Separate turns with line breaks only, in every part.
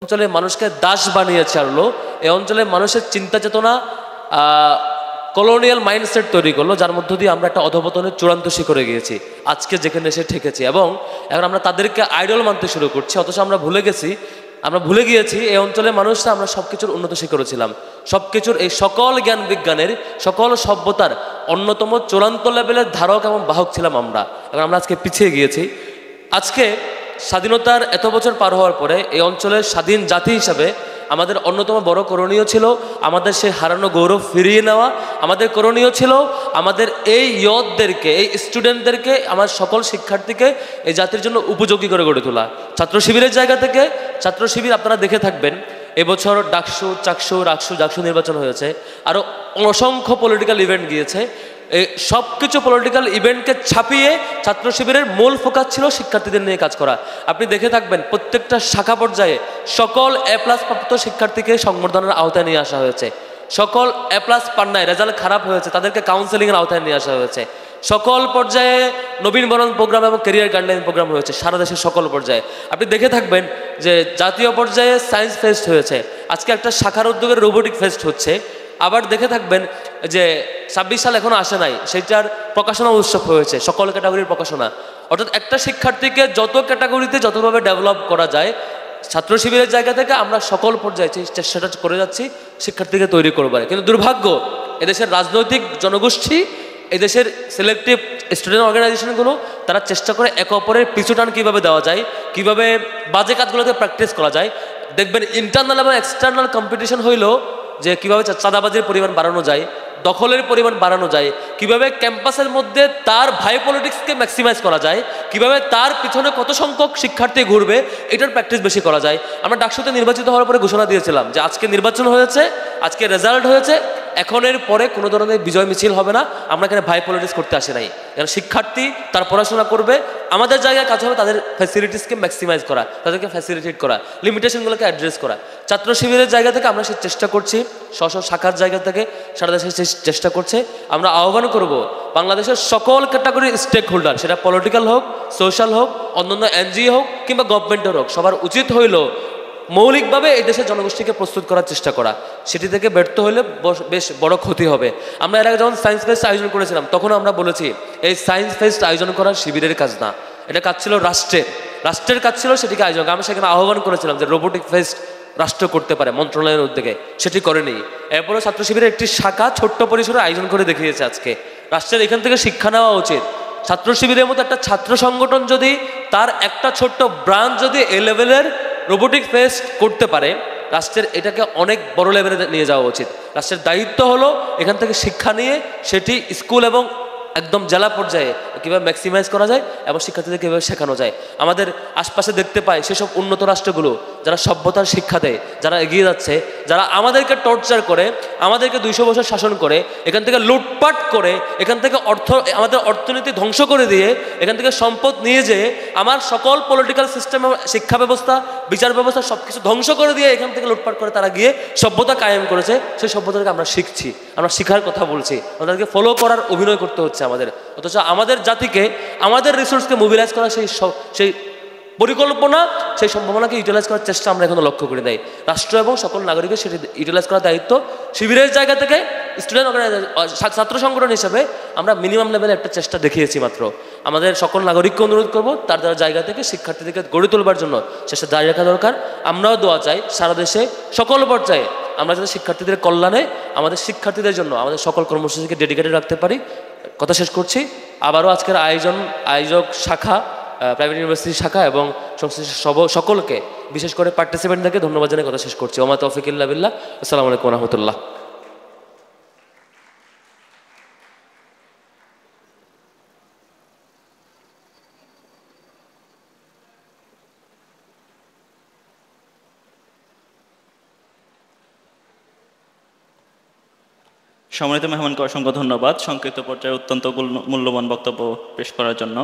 অঞ্চলের মানুষকে দাস বানিয়ে ছাড়লো, এই অঞ্চলের মানুষের চিন্তা চেতনা কলোনিয়াল মাইন্ডসেট তৈরি করলো, যার মধ্য দিয়ে আমরা একটা অধপতনের চূড়ান্ত শিখরে গিয়েছি, আজকে যেখানে এসে ঠেকেছি। এবং এখন আমরা তাদেরকে আইডল মানতে শুরু করছি, অথচ আমরা ভুলে গিয়েছি এই অঞ্চলের মানুষরা আমরা সব কিছুর উন্নত শিখরে ছিলাম, সব কিছুর এই সকল জ্ঞান বিজ্ঞানের সকল সভ্যতার অন্যতম চূড়ান্ত লেভেলের ধারক এবং বাহক ছিলাম আমরা। এবং আমরা আজকে পিছিয়ে গিয়েছি। আজকে স্বাধীনতার এত বছর পার হওয়ার পরে এই অঞ্চলের স্বাধীন জাতি হিসাবে আমাদের অন্যতম বড় করণীয় ছিল আমাদের সেই হারানো গৌরব ফিরিয়ে নেওয়া। আমাদের করণীয় ছিল আমাদের এই ইয়তদেরকে, এই স্টুডেন্টদেরকে, আমার সকল শিক্ষার্থীকে এই জাতির জন্য উপযোগী করে গড়ে তোলা। ছাত্র শিবিরের জায়গা থেকে, ছাত্র শিবির আপনারা দেখে থাকবেন এবছর ডাকসু, চাকসু, রাকসু, জাকসু নির্বাচন হয়েছে, আরও অসংখ্য পলিটিক্যাল ইভেন্ট গিয়েছে। এই সব কিছু পলিটিক্যাল ইভেন্টকে ছাপিয়ে ছাত্র শিবিরের মূল ফোকাস ছিল শিক্ষার্থীদের নিয়ে কাজ করা। আপনি দেখে থাকবেন প্রত্যেকটা শাখা পর্যায়ে সকল এ প্লাস প্রাপ্ত শিক্ষার্থীকে সংবর্ধনার আওতায় নিয়ে আসা হয়েছে। সকল এ প্লাস পান্নায় রেজাল্ট খারাপ হয়েছে তাদেরকে কাউন্সেলিংয়ের আওতায় নিয়ে আসা হয়েছে। সকল পর্যায়ে নবীনবরণ প্রোগ্রাম এবং ক্যারিয়ার গাইডলাইন প্রোগ্রাম হয়েছে সারা দেশের সকল পর্যায়ে। আপনি দেখে থাকবেন যে জাতীয় পর্যায়ে সায়েন্স ফেস্ট হয়েছে, আজকে একটা শাখার উদ্যোগের রোবোটিক ফেস্ট হচ্ছে। আবার দেখে থাকবেন যে 26 সাল এখনো আসে নাই, সেটার প্রকাশনা উৎসব হয়েছে, সকল ক্যাটাগরির প্রকাশনা। অর্থাৎ একটা শিক্ষার্থীকে যত ক্যাটাগরিতে যতভাবে ডেভেলপ করা যায়, ছাত্র শিবিরের জায়গা থেকে আমরা সকল পর্যায়ে চেষ্টাটা করে যাচ্ছি শিক্ষার্থীকে তৈরি করবার। কিন্তু দুর্ভাগ্য, এদেশের রাজনৈতিক জনগোষ্ঠী, এদেশের সিলেক্টিভ স্টুডেন্ট অর্গানাইজেশনগুলো তারা চেষ্টা করে একে অপরের পিছুটান কীভাবে দেওয়া যায়, কীভাবে বাজে কাজগুলোতে প্র্যাকটিস করা যায়। দেখবেন ইন্টারনাল এবং এক্সটার্নাল কম্পিটিশন হইলেও যে কীভাবে চাঁদাবাজির পরিমাণ বাড়ানো যায়, দখলের পরিমাণ বাড়ানো যায়, কিভাবে ক্যাম্পাসের মধ্যে তার ভাই পলিটিক্সকে ম্যাক্সিমাইজ করা যায়, কিভাবে তার পিছনে কত সংখ্যক শিক্ষার্থী ঘুরবে, এটার প্র্যাকটিস বেশি করা যায়। আমরা ডাকসুতে নির্বাচিত হওয়ার পরে ঘোষণা দিয়েছিলাম যে আজকে নির্বাচন হয়েছে, আজকে রেজাল্ট হয়েছে, এখনের পরে কোনো ধরনের বিজয় মিছিল হবে না, আমরা এখানে ভাই পলিটিক্স করতে আসি নাই। এখানে শিক্ষার্থী তার পড়াশোনা করবে, আমাদের জায়গায় কাজ হবে তাদের ফ্যাসিলিটিসকে ম্যাক্সিমাইজ করা, তাদেরকে ফ্যাসিলিটেট করা, লিমিটেশনগুলোকে অ্যাড্রেস করা। ছাত্র শিবিরের জায়গা থেকে আমরা সে চেষ্টা করছি, স্ব শাখার জায়গা থেকে সারা দেশে চেষ্টা করছে। আমরা আহ্বান করব বাংলাদেশের সকল ক্যাটাগরির স্টেক হোল্ডার, সেটা পলিটিক্যাল হোক, সোশ্যাল হোক, অন্যান্য এনজিও হোক কিংবা গভর্নমেন্টের হোক, সবার উচিত হইল মৌলিকভাবে এই দেশের জনগোষ্ঠীকে প্রস্তুত করার চেষ্টা করা। সেটি থেকে ব্যর্থ হলে বেশ বড় ক্ষতি হবে। আমরা এর আগে যখন সায়েন্স ফেস্ট আয়োজন করেছিলাম তখন আমরা বলেছি এই সায়েন্স ফেস্ট আয়োজন করা শিবিরের কাজ না, এটা কাজ ছিল রাষ্ট্রের কাজ ছিল সেটিকে আয়োজন। আমি সেখানে আহ্বান করেছিলাম যে রোবোটিক ফেস্ট রাষ্ট্র করতে পারে মন্ত্রণালয়ের উদ্যোগে, সেটি করেনি। এরপরেও ছাত্র শিবিরের একটি শাখা ছোট্ট পরিসরে আয়োজন করে দেখিয়েছে। আজকে রাষ্ট্রের এখান থেকে শিক্ষা নেওয়া উচিত। ছাত্র শিবিরের মতো একটা ছাত্র সংগঠন যদি তার একটা ছোট্ট ব্রাঞ্চ যদি এ লেভেলের রোবোটিক ফেস্ট করতে পারে, রাষ্ট্রের এটাকে অনেক বড় লেভেলে নিয়ে যাওয়া উচিত। রাষ্ট্রের দায়িত্ব হলো এখান থেকে শিক্ষা নিয়ে সেটি স্কুল এবং একদম জেলা পর্যায়ে কীভাবে ম্যাক্সিমাইজ করা যায় এবং শিক্ষার্থীদের কীভাবে শেখানো যায়। আমাদের আশপাশে দেখতে পাই সেসব উন্নত রাষ্ট্রগুলো যারা সভ্যতার শিক্ষা দেয়, যারা এগিয়ে যাচ্ছে, যারা আমাদেরকে টর্চার করে, আমাদেরকে 200 বছর শাসন করে, এখান থেকে লুটপাট করে, এখান থেকে আমাদের অর্থনীতি ধ্বংস করে দিয়ে, এখান থেকে সম্পদ নিয়ে যেয়ে আমার সকল পলিটিক্যাল সিস্টেম, শিক্ষা ব্যবস্থা, বিচার ব্যবস্থা সব কিছু ধ্বংস করে দিয়ে এখান থেকে লুটপাট করে তারা গিয়ে সভ্যতা কায়েম করেছে। সেই সভ্যতাকে আমরা শিখছি, আমরা শিখার কথা বলছি, আমাদেরকে ফলো করার অভিনয় করতে হচ্ছে আমাদের। অথচ আমাদের জাতিকে, আমাদের রিসোর্সকে মোবিলাইজ করা, সেই পরিকল্পনা, সেই সম্ভাবনাকে ইউটিলাইজ করার চেষ্টা আমরা এখনো লক্ষ্য করে দেয়। রাষ্ট্র এবং সকল নাগরিকের সেটি ইউটিলাইজ করার দায়িত্ব শিবিরের জায়গা থেকে। স্টুডেন্ট অর্গানাইজেশন, ছাত্র সংগঠন হিসাবে আমরা মিনিমাম লেভেলে একটা চেষ্টা দেখিয়েছি মাত্র। আমাদের সকল নাগরিককে অনুরোধ করব তার জায়গা থেকে শিক্ষার্থীদেরকে গড়ে তোলবার জন্য চেষ্টা জারি রাখা দরকার। আমরাও দোয়া চাই সারা দেশে সকল পর্যায়ে আমরা যাতে শিক্ষার্থীদের কল্যাণে, আমাদের শিক্ষার্থীদের জন্য আমাদের সকল কর্মসূচিকে ডেডিকেটেড রাখতে পারি। কথা শেষ করছি। আবারও আজকের আয়োজক শাখা, প্রাইভেট ইউনিভার্সিটি শাখা এবং সংশ্লিষ্ট সকলকে, বিশেষ করে পার্টিসিপেন্টদেরকে ধন্যবাদ জানিয়ে কথা শেষ করছি। ওমা তৌফিক ইল্লা বিল্লাহ। আসসালামু আলাইকুম ওয়া রাহমাতুল্লাহ।
সম্মানিত মেহমানকে অসংখ্য ধন্যবাদ সংক্ষিপ্ত পর্যায়ে অত্যন্ত মূল্যবান বক্তব্য পেশ করার জন্য।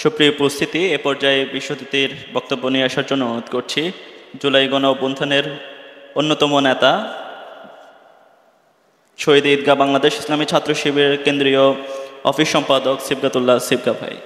সুপ্রিয় উপস্থিতি, এ পর্যায়ে বিশ্ব অতিথির বক্তব্য নিয়ে আসার জন্য অনুরোধ করছি জুলাই গণ অভ্যুত্থানের অন্যতম নেতা, শহীদ ঈদগাহ বাংলাদেশ ইসলামী ছাত্র শিবিরের কেন্দ্রীয় অফিস সম্পাদক সিবগাতুল্লাহ সিবগা ভাই।